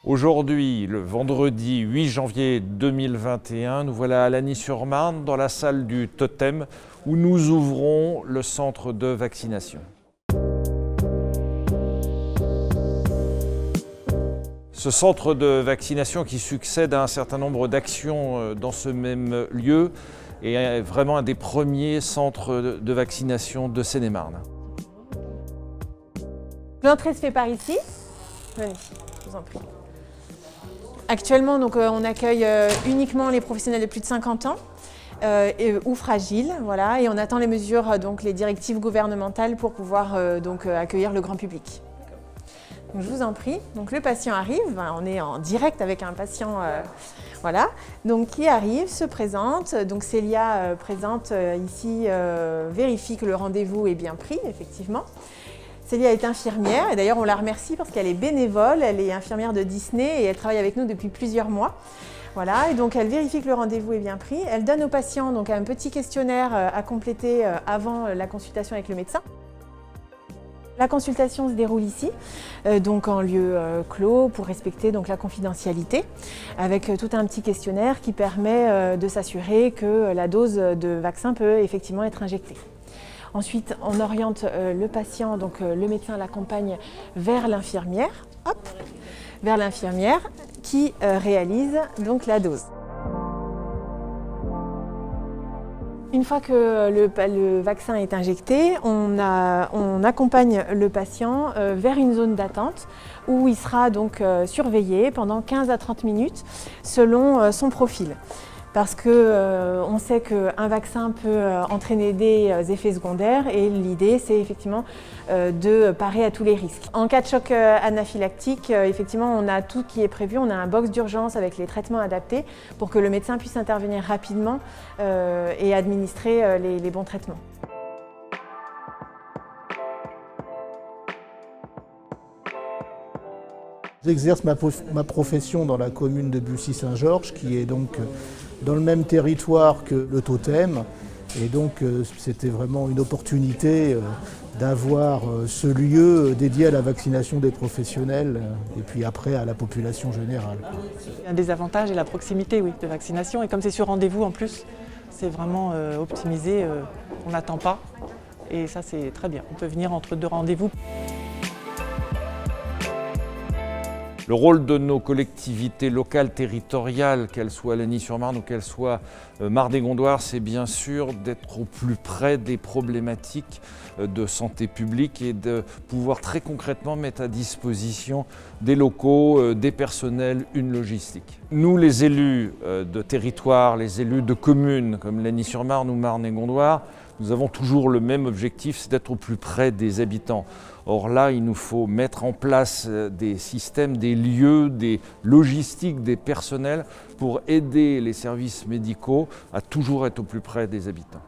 Aujourd'hui, le vendredi 8 janvier 2021, nous voilà à Lagny-sur-Marne dans la salle du Totem où nous ouvrons le centre de vaccination. Ce centre de vaccination qui succède à un certain nombre d'actions dans ce même lieu est vraiment un des premiers centres de vaccination de Seine-et-Marne. L'entrée se fait par ici. Venez, je vous en prie. Actuellement, on accueille uniquement les professionnels de plus de 50 ans ou fragiles, voilà, et on attend les mesures, les directives gouvernementales pour pouvoir accueillir le grand public. Donc, je vous en prie. Donc, le patient arrive, on est en direct avec un patient qui arrive, se présente. Donc Célia présente ici, vérifie que le rendez-vous est bien pris, effectivement. Célia est infirmière et d'ailleurs on la remercie parce qu'elle est bénévole, elle est infirmière de Disney et elle travaille avec nous depuis plusieurs mois. Voilà, et donc elle vérifie que le rendez-vous est bien pris. Elle donne au patient un petit questionnaire à compléter avant la consultation avec le médecin. La consultation se déroule ici, en lieu clos pour respecter la confidentialité, avec tout un petit questionnaire qui permet de s'assurer que la dose de vaccin peut effectivement être injectée. Ensuite, on oriente le patient, le médecin l'accompagne vers l'infirmière, qui réalise la dose. Une fois que le vaccin est injecté, on accompagne le patient vers une zone d'attente où il sera surveillé pendant 15 à 30 minutes selon son profil. Parce qu'on sait qu'un vaccin peut entraîner des effets secondaires et l'idée c'est effectivement de parer à tous les risques. En cas de choc anaphylactique, effectivement on a tout qui est prévu, on a un box d'urgence avec les traitements adaptés pour que le médecin puisse intervenir rapidement et administrer les bons traitements. J'exerce ma profession dans la commune de Bussy-Saint-Georges, qui est donc dans le même territoire que le Totem. Et donc c'était vraiment une opportunité d'avoir ce lieu dédié à la vaccination des professionnels et puis après à la population générale. Un des avantages est la proximité de vaccination. Et comme c'est sur rendez-vous en plus, c'est vraiment optimisé, on n'attend pas. Et ça c'est très bien, on peut venir entre deux rendez-vous. Le rôle de nos collectivités locales, territoriales, qu'elles soient Lagny-sur-Marne ou qu'elles soient Marne-et-Gondoire, c'est bien sûr d'être au plus près des problématiques de santé publique et de pouvoir très concrètement mettre à disposition des locaux, des personnels, une logistique. Nous, les élus de territoire, les élus de communes comme Lagny-sur-Marne ou Marne-et-Gondoire, nous avons toujours le même objectif, c'est d'être au plus près des habitants. Or là, il nous faut mettre en place des systèmes, des lieux, des logistiques, des personnels pour aider les services médicaux à toujours être au plus près des habitants.